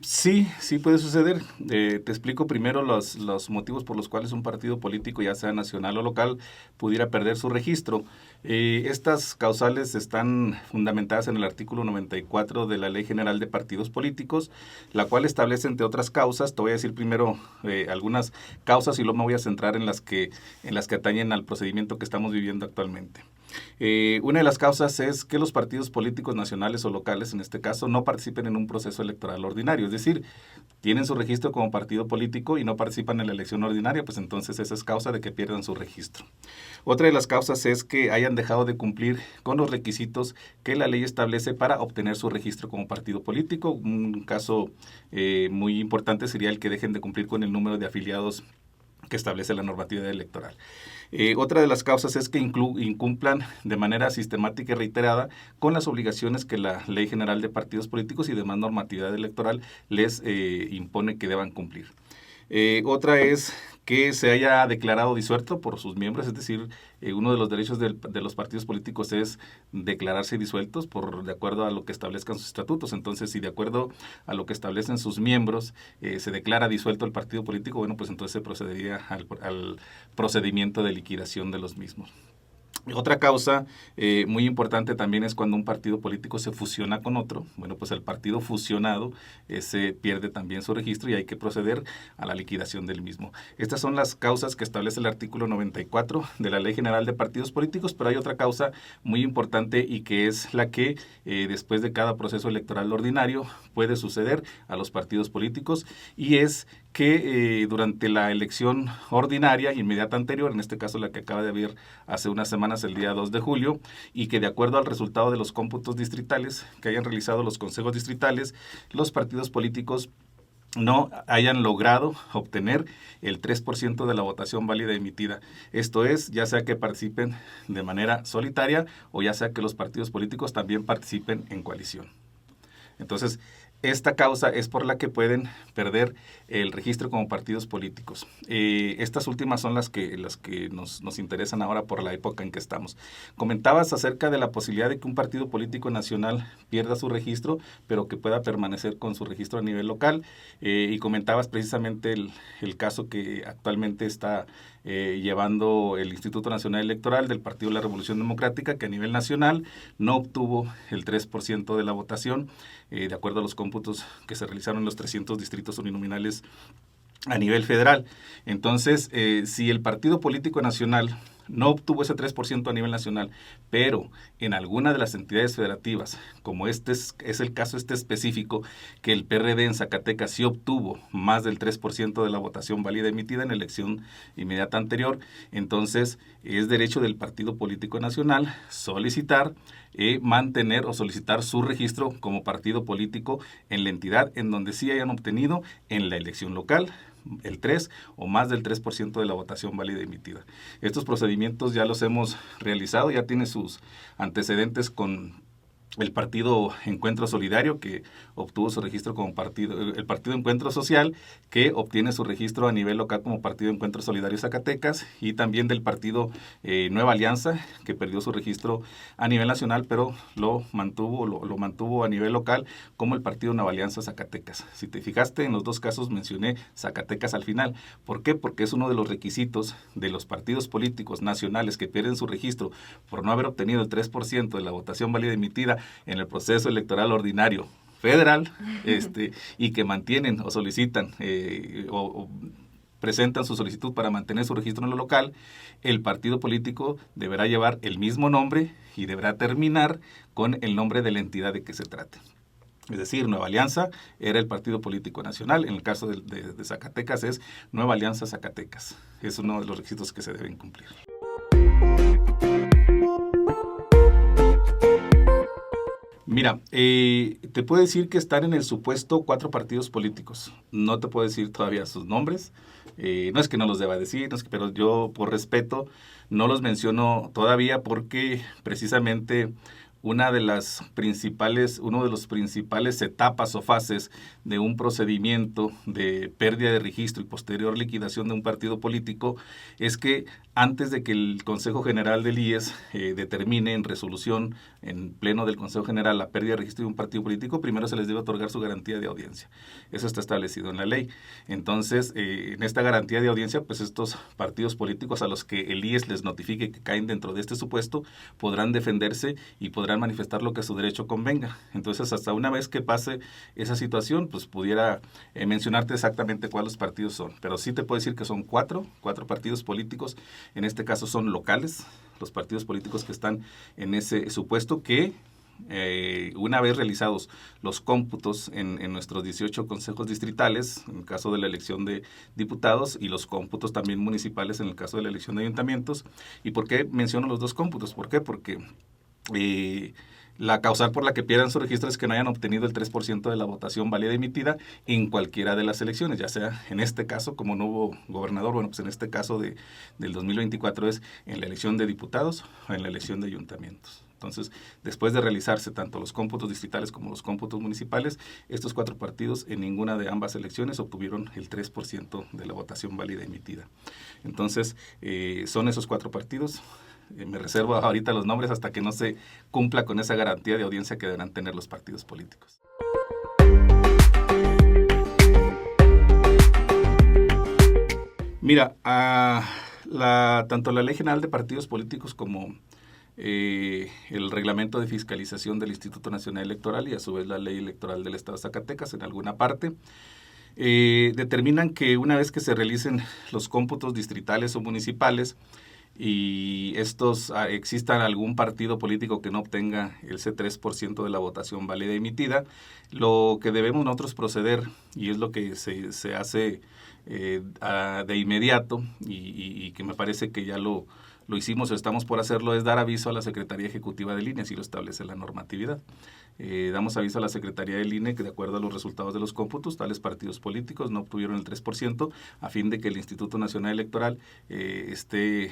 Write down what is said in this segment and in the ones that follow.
Sí, sí puede suceder. Te explico primero los motivos por los cuales un partido político, ya sea nacional o local, pudiera perder su registro. Estas causales están fundamentadas en el artículo 94 de la Ley General de Partidos Políticos, la cual establece, entre otras causas, te voy a decir primero algunas causas y luego me voy a centrar en las que atañen al procedimiento que estamos viviendo actualmente. Una de las causas es que los partidos políticos nacionales o locales, en este caso, no participen en un proceso electoral ordinario, es decir, tienen su registro como partido político y no participan en la elección ordinaria, pues entonces esa es causa de que pierdan su registro. Otra de las causas es que hayan dejado de cumplir con los requisitos que la ley establece para obtener su registro como partido político. Un caso muy importante sería el que dejen de cumplir con el número de afiliados que establece la normativa electoral. Otra de las causas es que incumplan de manera sistemática y reiterada con las obligaciones que la Ley General de Partidos Políticos y demás normatividad electoral les impone que deban cumplir. Otra es que se haya declarado disuelto por sus miembros, es decir, uno de los derechos de los partidos políticos es declararse disueltos de acuerdo a lo que establezcan sus estatutos. Entonces, si de acuerdo a lo que establecen sus miembros se declara disuelto el partido político, bueno, pues entonces se procedería al procedimiento de liquidación de los mismos. Otra causa muy importante también es cuando un partido político se fusiona con otro. Bueno, pues el partido fusionado se pierde también su registro y hay que proceder a la liquidación del mismo. Estas son las causas que establece el artículo 94 de la Ley General de Partidos Políticos, pero hay otra causa muy importante y que es la que después de cada proceso electoral ordinario puede suceder a los partidos políticos y es que durante la elección ordinaria inmediata anterior, en este caso la que acaba de haber hace unas semanas, el día 2 de julio, y que de acuerdo al resultado de los cómputos distritales que hayan realizado los consejos distritales, los partidos políticos no hayan logrado obtener el 3% de la votación válida emitida. Esto es, ya sea que participen de manera solitaria o ya sea que los partidos políticos también participen en coalición. Entonces, esta causa es por la que pueden perder el registro como partidos políticos. Estas últimas son las que nos interesan ahora por la época en que estamos. Comentabas acerca de la posibilidad de que un partido político nacional pierda su registro, pero que pueda permanecer con su registro a nivel local. Y comentabas precisamente el caso que actualmente está llevando el Instituto Nacional Electoral del Partido de la Revolución Democrática, que a nivel nacional no obtuvo el 3% de la votación, de acuerdo a los cómputos que se realizaron en los 300 distritos uninominales a nivel federal. Entonces, si el partido político nacional no obtuvo ese 3% a nivel nacional, pero en alguna de las entidades federativas, como este es el caso específico, que el PRD en Zacatecas sí obtuvo más del 3% de la votación válida emitida en la elección inmediata anterior, entonces es derecho del partido político nacional solicitar, mantener o solicitar su registro como partido político en la entidad en donde sí hayan obtenido en la elección local el 3 o más del 3% de la votación válida emitida. Estos procedimientos ya los hemos realizado, ya tiene sus antecedentes con el partido Encuentro Solidario, que obtuvo su registro como partido, el partido Encuentro Social, que obtiene su registro a nivel local como partido Encuentro Solidario Zacatecas, y también del partido Nueva Alianza, que perdió su registro a nivel nacional, pero lo mantuvo a nivel local como el partido Nueva Alianza Zacatecas. Si te fijaste, en los dos casos mencioné Zacatecas al final. ¿Por qué? Porque es uno de los requisitos de los partidos políticos nacionales que pierden su registro por no haber obtenido el 3% de la votación válida emitida en el proceso electoral ordinario federal, y que mantienen o solicitan o presentan su solicitud para mantener su registro en lo local, el partido político deberá llevar el mismo nombre y deberá terminar con el nombre de la entidad de que se trate. Es decir, Nueva Alianza era el partido político nacional, en el caso de Zacatecas es Nueva Alianza Zacatecas. Es uno de los requisitos que se deben cumplir. Mira, te puedo decir que están en el supuesto 4 partidos políticos. No te puedo decir todavía sus nombres. No es que no los deba decir, pero yo por respeto no los menciono todavía porque precisamente uno de los principales etapas o fases de un procedimiento de pérdida de registro y posterior liquidación de un partido político es que antes de que el Consejo General del IES determine en resolución en pleno del Consejo General la pérdida de registro de un partido político, primero se les debe otorgar su garantía de audiencia. Eso está establecido en la ley. Entonces, en esta garantía de audiencia, pues estos partidos políticos a los que el IES les notifique que caen dentro de este supuesto podrán defenderse y podrán manifestar lo que a su derecho convenga. Entonces, hasta una vez que pase esa situación, pues pudiera mencionarte exactamente cuáles partidos son. Pero sí te puedo decir que son cuatro partidos políticos. En este caso son locales, los partidos políticos que están en ese supuesto que una vez realizados los cómputos en nuestros 18 consejos distritales, en el caso de la elección de diputados, y los cómputos también municipales en el caso de la elección de ayuntamientos. ¿Y por qué menciono los dos cómputos? ¿Por qué? Porque la causal por la que pierdan su registro es que no hayan obtenido el 3% de la votación válida emitida en cualquiera de las elecciones, ya sea en este caso, como no hubo gobernador, bueno, pues en este caso del 2024 es en la elección de diputados o en la elección de ayuntamientos. Entonces, después de realizarse tanto los cómputos distritales como los cómputos municipales, estos cuatro partidos en ninguna de ambas elecciones obtuvieron el 3% de la votación válida emitida. Entonces, son esos cuatro partidos. Me reservo ahorita los nombres hasta que no se cumpla con esa garantía de audiencia que deberán tener los partidos políticos. Mira, tanto la Ley General de Partidos Políticos como el reglamento de fiscalización del Instituto Nacional Electoral y a su vez la Ley Electoral del Estado de Zacatecas en alguna parte, determinan que una vez que se realicen los cómputos distritales o municipales, y existan algún partido político que no obtenga ese 3% de la votación válida emitida, lo que debemos nosotros proceder, y es lo que se hace de inmediato, y que me parece que ya lo hicimos o estamos por hacerlo, es dar aviso a la Secretaría Ejecutiva del INE, así lo establece la normatividad. Damos aviso a la Secretaría del INE que de acuerdo a los resultados de los cómputos, tales partidos políticos no obtuvieron el 3%, a fin de que el Instituto Nacional Electoral esté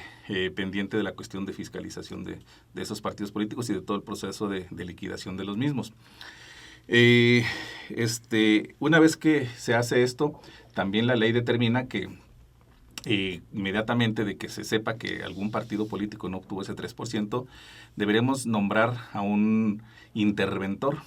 pendiente de la cuestión de fiscalización de esos partidos políticos y de todo el proceso de liquidación de los mismos. Una vez que se hace esto, también la ley determina que inmediatamente de que se sepa que algún partido político no obtuvo ese 3%, deberemos nombrar a un interventor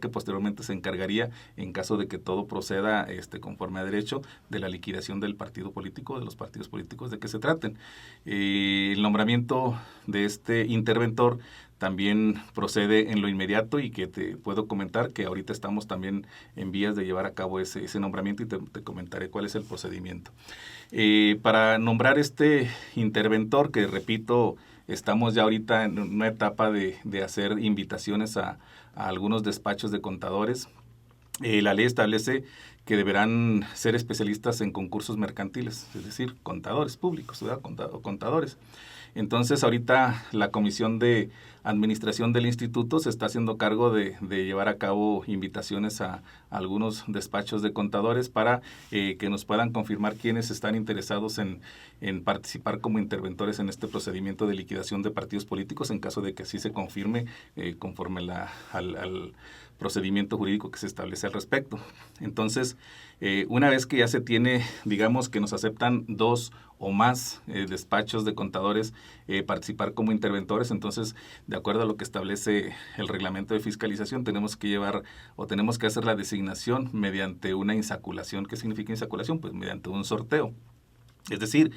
que posteriormente se encargaría, en caso de que todo proceda conforme a derecho, de la liquidación del partido político, de los partidos políticos de que se traten. El nombramiento de este interventor también procede en lo inmediato y que te puedo comentar que ahorita estamos también en vías de llevar a cabo ese nombramiento y te comentaré cuál es el procedimiento. Para nombrar este interventor, que repito, estamos ya ahorita en una etapa de hacer invitaciones a algunos despachos de contadores. La ley establece que deberán ser especialistas en concursos mercantiles, es decir, contadores públicos, ¿verdad? Contadores. Entonces, ahorita la Comisión de Administración del Instituto se está haciendo cargo de llevar a cabo invitaciones a algunos despachos de contadores para que nos puedan confirmar quiénes están interesados en participar como interventores en este procedimiento de liquidación de partidos políticos, en caso de que así se confirme conforme al procedimiento jurídico que se establece al respecto. Entonces, una vez que ya se tiene, digamos que nos aceptan 2 o más despachos de contadores participar como interventores, entonces, de acuerdo a lo que establece el reglamento de fiscalización, tenemos que hacer la designación mediante una insaculación. ¿Qué significa insaculación? Pues mediante un sorteo. Es decir,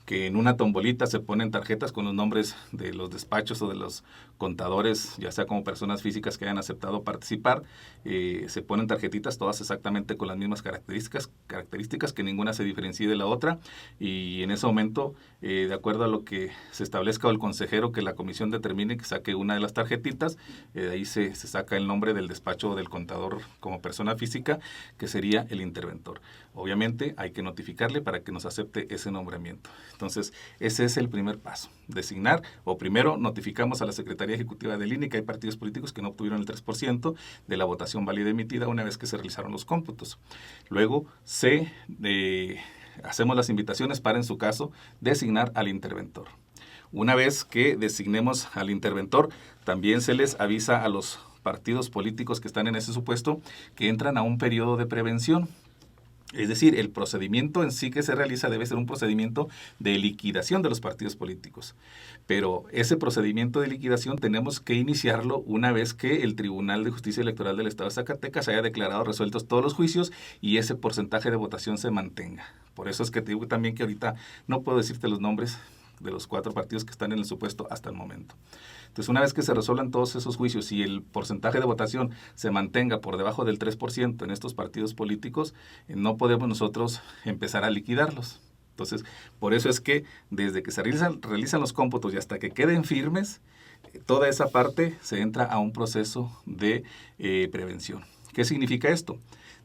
que en una tombolita se ponen tarjetas con los nombres de los despachos o de los contadores, ya sea como personas físicas que hayan aceptado participar, se ponen tarjetitas todas exactamente con las mismas características, que ninguna se diferencie de la otra, y en ese momento, de acuerdo a lo que se establezca o el consejero que la comisión determine que saque una de las tarjetitas, de ahí se saca el nombre del despacho o del contador como persona física, que sería el interventor. Obviamente hay que notificarle para que nos acepte ese nombramiento. Entonces, ese es el primer paso, designar, o primero notificamos a la Secretaría Ejecutiva del INE que hay partidos políticos que no obtuvieron el 3% de la votación válida emitida una vez que se realizaron los cómputos. Luego, hacemos las invitaciones para, en su caso, designar al interventor. Una vez que designemos al interventor, también se les avisa a los partidos políticos que están en ese supuesto que entran a un periodo de prevención. Es decir, el procedimiento en sí que se realiza debe ser un procedimiento de liquidación de los partidos políticos. Pero ese procedimiento de liquidación tenemos que iniciarlo una vez que el Tribunal de Justicia Electoral del Estado de Zacatecas haya declarado resueltos todos los juicios y ese porcentaje de votación se mantenga. Por eso es que te digo también que ahorita no puedo decirte los nombres de los 4 partidos que están en el supuesto hasta el momento. Entonces, una vez que se resuelvan todos esos juicios y el porcentaje de votación se mantenga por debajo del 3% en estos partidos políticos, no podemos nosotros empezar a liquidarlos. Entonces, por eso es que desde que se realizan los cómputos y hasta que queden firmes, toda esa parte se entra a un proceso de prevención. ¿Qué significa esto?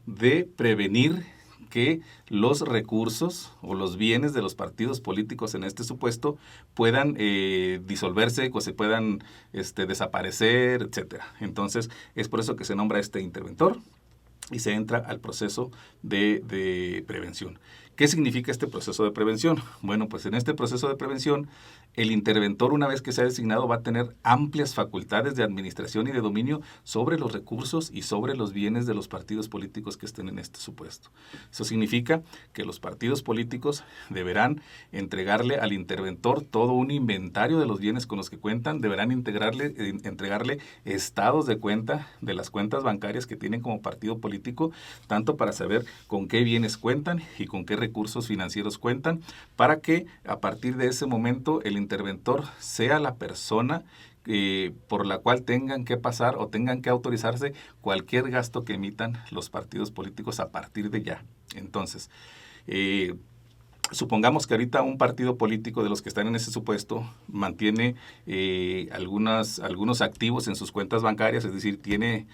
De prevenir que los recursos o los bienes de los partidos políticos en este supuesto puedan disolverse o se puedan desaparecer, etcétera. Entonces, es por eso que se nombra este interventor y se entra al proceso de prevención. ¿Qué significa este proceso de prevención? Bueno, pues en este proceso de prevención, el interventor, una vez que sea designado, va a tener amplias facultades de administración y de dominio sobre los recursos y sobre los bienes de los partidos políticos que estén en este supuesto. Eso significa que los partidos políticos deberán entregarle al interventor todo un inventario de los bienes con los que cuentan, deberán entregarle estados de cuenta de las cuentas bancarias que tienen como partido político, tanto para saber con qué bienes cuentan y con qué recursos financieros cuentan, para que a partir de ese momento el interventor sea la persona por la cual tengan que pasar o tengan que autorizarse cualquier gasto que emitan los partidos políticos a partir de ya. Entonces, supongamos que ahorita un partido político de los que están en ese supuesto mantiene algunos activos en sus cuentas bancarias, es decir, tiene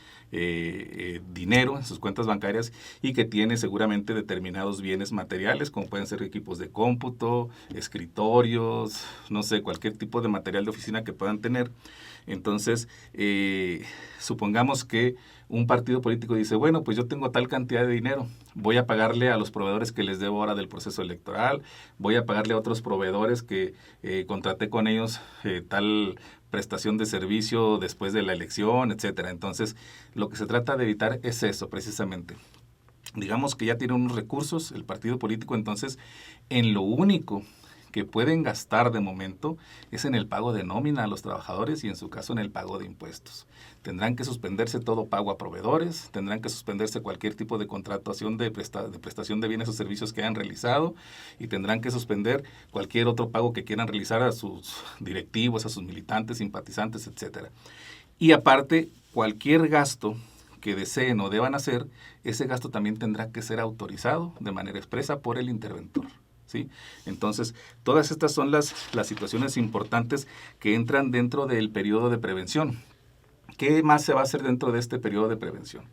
dinero en sus cuentas bancarias y que tiene seguramente determinados bienes materiales, como pueden ser equipos de cómputo, escritorios, no sé, cualquier tipo de material de oficina que puedan tener. Entonces, supongamos que un partido político dice, bueno, pues yo tengo tal cantidad de dinero, voy a pagarle a los proveedores que les debo ahora del proceso electoral, voy a pagarle a otros proveedores que contraté con ellos tal prestación de servicio después de la elección, etcétera. Entonces, lo que se trata de evitar es eso, precisamente. Digamos que ya tiene unos recursos el partido político, entonces, en lo único que pueden gastar de momento es en el pago de nómina a los trabajadores y en su caso en el pago de impuestos. Tendrán que suspenderse todo pago a proveedores, tendrán que suspenderse cualquier tipo de contratación de prestación de bienes o servicios que hayan realizado y tendrán que suspender cualquier otro pago que quieran realizar a sus directivos, a sus militantes, simpatizantes, etcétera. Y aparte, cualquier gasto que deseen o deban hacer, ese gasto también tendrá que ser autorizado de manera expresa por el interventor. ¿Sí? Entonces, todas estas son las situaciones importantes que entran dentro del periodo de prevención. ¿Qué más se va a hacer dentro de este periodo de prevención?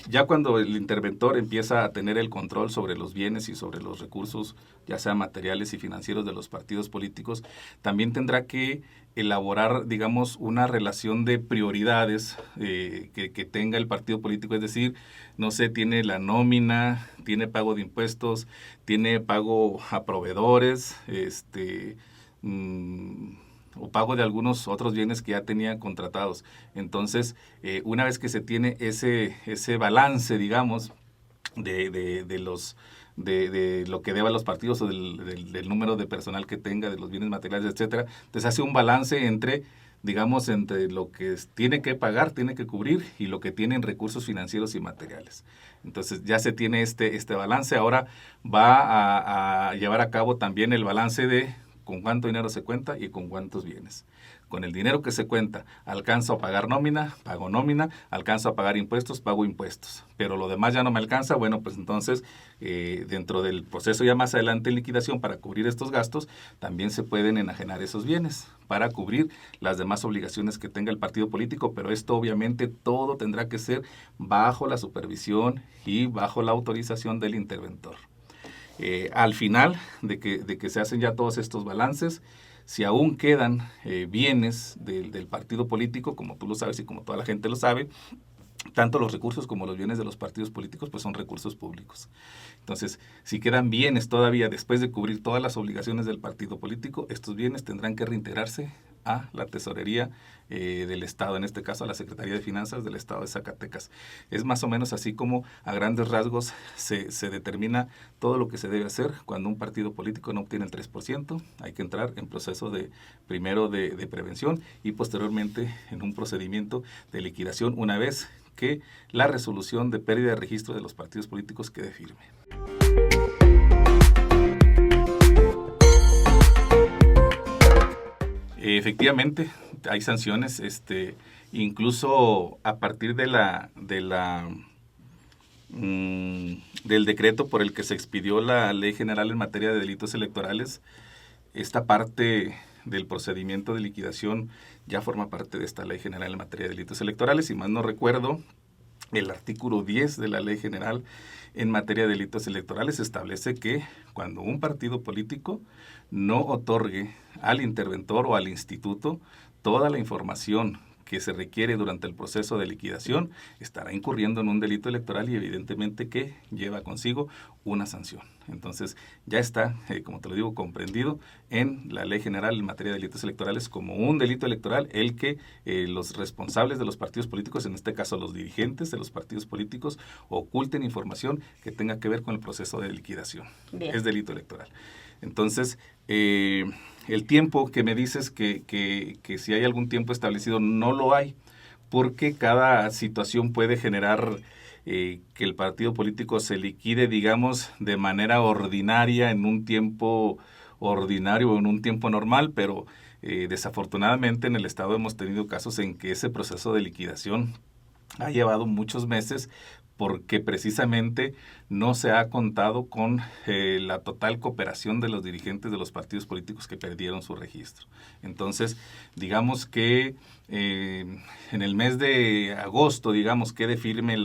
Ya cuando el interventor empieza a tener el control sobre los bienes y sobre los recursos, ya sean materiales y financieros de los partidos políticos, también tendrá que elaborar, digamos, una relación de prioridades que tenga el partido político. Es decir, no sé, tiene la nómina, tiene pago de impuestos, tiene pago a proveedores, o pago de algunos otros bienes que ya tenía contratados. Entonces, una vez que se tiene ese balance, digamos, de lo que deba a los partidos o del número de personal que tenga, de los bienes materiales, etcétera, entonces hace un balance entre lo que tiene que pagar, tiene que cubrir y lo que tiene en recursos financieros y materiales. Entonces ya se tiene este balance. Ahora va a llevar a cabo también el balance de con cuánto dinero se cuenta y con cuántos bienes. Con el dinero que se cuenta, alcanzo a pagar nómina, pago nómina, alcanzo a pagar impuestos, pago impuestos. Pero lo demás ya no me alcanza, bueno, pues entonces dentro del proceso ya más adelante en liquidación para cubrir estos gastos, también se pueden enajenar esos bienes para cubrir las demás obligaciones que tenga el partido político, pero esto obviamente todo tendrá que ser bajo la supervisión y bajo la autorización del interventor. Al final de que se hacen ya todos estos balances, si aún quedan bienes del partido político, como tú lo sabes y como toda la gente lo sabe, tanto los recursos como los bienes de los partidos políticos pues son recursos públicos. Entonces, si quedan bienes todavía después de cubrir todas las obligaciones del partido político, estos bienes tendrán que reintegrarse a la tesorería del Estado, en este caso a la Secretaría de Finanzas del Estado de Zacatecas. Es más o menos así como a grandes rasgos se determina todo lo que se debe hacer cuando un partido político no obtiene el 3%. Hay que entrar en proceso primero de prevención y posteriormente en un procedimiento de liquidación una vez que la resolución de pérdida de registro de los partidos políticos quede firme. Efectivamente, hay sanciones, incluso a partir del decreto por el que se expidió la Ley General en materia de delitos electorales, esta parte del procedimiento de liquidación ya forma parte de esta Ley General en materia de delitos electorales. Si más no recuerdo, el artículo 10 de la Ley General en materia de delitos electorales establece que cuando un partido político no otorgue al interventor o al instituto toda la información que se requiere durante el proceso de liquidación, estará incurriendo en un delito electoral y evidentemente que lleva consigo una sanción. Entonces ya está, como te lo digo, comprendido en la Ley General en materia de delitos electorales como un delito electoral el que los responsables de los partidos políticos, en este caso los dirigentes de los partidos políticos, oculten información que tenga que ver con el proceso de liquidación. Bien. Es delito electoral. Entonces, el tiempo que me dices que si hay algún tiempo establecido, no lo hay, porque cada situación puede generar que el partido político se liquide, digamos, de manera ordinaria en un tiempo ordinario o en un tiempo normal, pero desafortunadamente en el Estado hemos tenido casos en que ese proceso de liquidación ha llevado muchos meses porque precisamente no se ha contado con la total cooperación de los dirigentes de los partidos políticos que perdieron su registro. Entonces, digamos que en el mes de agosto, digamos, quede firme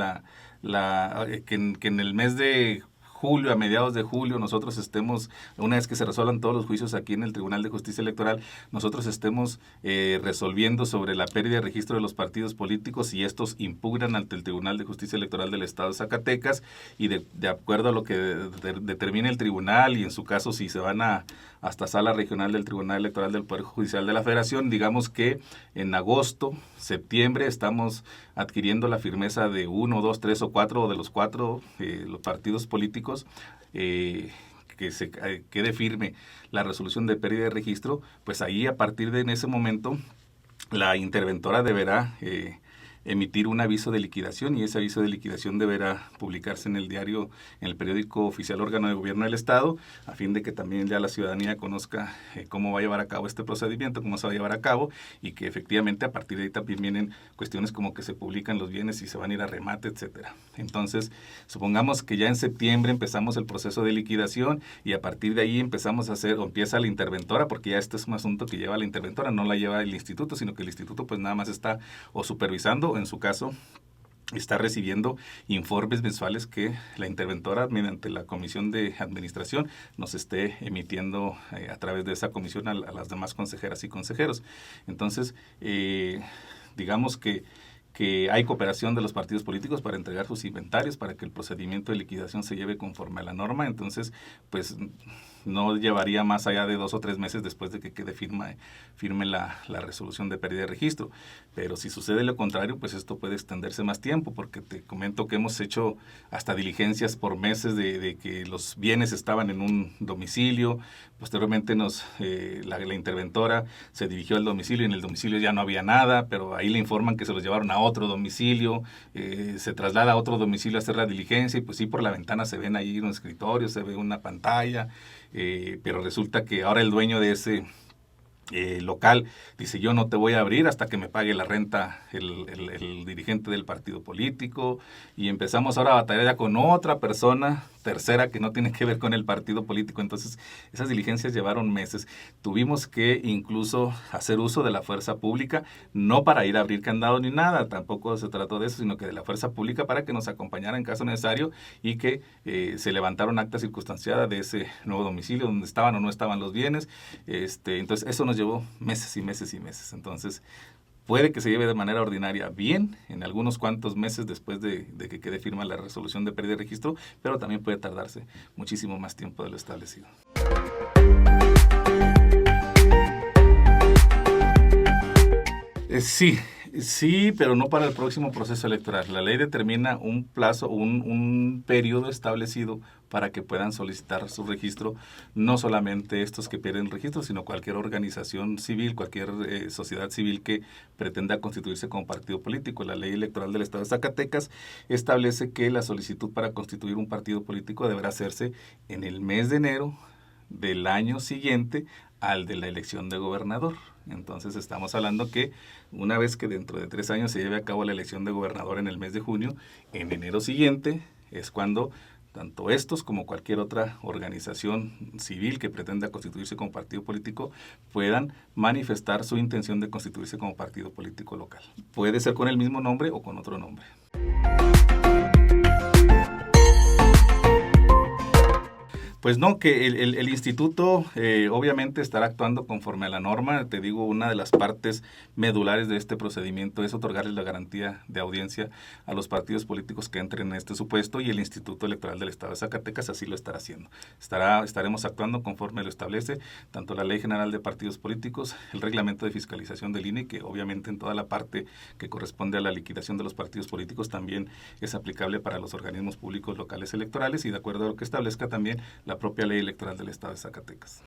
que en el mes de julio, a mediados de julio, nosotros estemos, una vez que se resuelvan todos los juicios aquí en el Tribunal de Justicia Electoral, nosotros estemos resolviendo sobre la pérdida de registro de los partidos políticos y estos impugnan ante el Tribunal de Justicia Electoral del Estado de Zacatecas y de acuerdo a lo que determine el tribunal y en su caso si se van hasta Sala Regional del Tribunal Electoral del Poder Judicial de la Federación, digamos que en agosto, septiembre estamos adquiriendo la firmeza de 1, 2, 3 o 4 de los 4 los partidos políticos que se quede firme la resolución de pérdida de registro, pues ahí a partir de en ese momento la interventora deberá emitir un aviso de liquidación y ese aviso de liquidación deberá publicarse en el diario, en el periódico oficial órgano de gobierno del Estado, a fin de que también ya la ciudadanía conozca cómo va a llevar a cabo este procedimiento, cómo se va a llevar a cabo y que efectivamente a partir de ahí también vienen cuestiones como que se publican los bienes y se van a ir a remate, etcétera. Entonces, supongamos que ya en septiembre empezamos el proceso de liquidación y a partir de ahí empezamos a hacer, o empieza la interventora, porque ya este es un asunto que lleva la interventora, no la lleva el instituto, sino que el instituto pues nada más está o supervisando, en su caso, está recibiendo informes mensuales que la interventora, mediante la comisión de administración, nos esté emitiendo a través de esa comisión a las demás consejeras y consejeros. Entonces, digamos que hay cooperación de los partidos políticos para entregar sus inventarios, para que el procedimiento de liquidación se lleve conforme a la norma. Entonces, pues no llevaría más allá de 2 o 3 meses después de que quede firme la resolución de pérdida de registro. Pero si sucede lo contrario, pues esto puede extenderse más tiempo, porque te comento que hemos hecho hasta diligencias por meses de que los bienes estaban en un domicilio. Posteriormente la interventora se dirigió al domicilio y en el domicilio ya no había nada, pero ahí le informan que se los llevaron a otro domicilio, se traslada a otro domicilio a hacer la diligencia y pues sí, por la ventana se ven ahí un escritorio, se ve una pantalla, pero resulta que ahora el dueño de ese local dice: yo no te voy a abrir hasta que me pague la renta el dirigente del partido político, y empezamos ahora a batallar ya con otra persona tercera que no tiene que ver con el partido político. Entonces esas diligencias llevaron meses. Tuvimos que incluso hacer uso de la fuerza pública, no para ir a abrir candado ni nada, tampoco se trató de eso, sino que de la fuerza pública para que nos acompañara en caso necesario y que se levantaron acta circunstanciada de ese nuevo domicilio donde estaban o no estaban los bienes. Entonces eso nos llevó meses y meses y meses. Entonces, Puede que se lleve de manera ordinaria bien, en algunos cuantos meses después de que quede firme la resolución de pérdida de registro, pero también puede tardarse muchísimo más tiempo de lo establecido. Sí, pero no para el próximo proceso electoral. La ley determina un plazo, un periodo establecido para que puedan solicitar su registro, no solamente estos que pierden registro, sino cualquier organización civil, cualquier sociedad civil que pretenda constituirse como partido político. La ley electoral del Estado de Zacatecas establece que la solicitud para constituir un partido político deberá hacerse en el mes de enero del año siguiente al de la elección de gobernador. Entonces estamos hablando que una vez que dentro de 3 años se lleve a cabo la elección de gobernador en el mes de junio, en enero siguiente es cuando tanto estos como cualquier otra organización civil que pretenda constituirse como partido político puedan manifestar su intención de constituirse como partido político local. Puede ser con el mismo nombre o con otro nombre. Pues no, que el instituto obviamente estará actuando conforme a la norma. Te digo, una de las partes medulares de este procedimiento es otorgarles la garantía de audiencia a los partidos políticos que entren en este supuesto, y el Instituto Electoral del Estado de Zacatecas así lo estará haciendo. Estaremos actuando conforme lo establece tanto la Ley General de Partidos Políticos, el Reglamento de Fiscalización del INE, que obviamente en toda la parte que corresponde a la liquidación de los partidos políticos también es aplicable para los organismos públicos locales electorales, y de acuerdo a lo que establezca también la propia Ley Electoral del Estado de Zacatecas.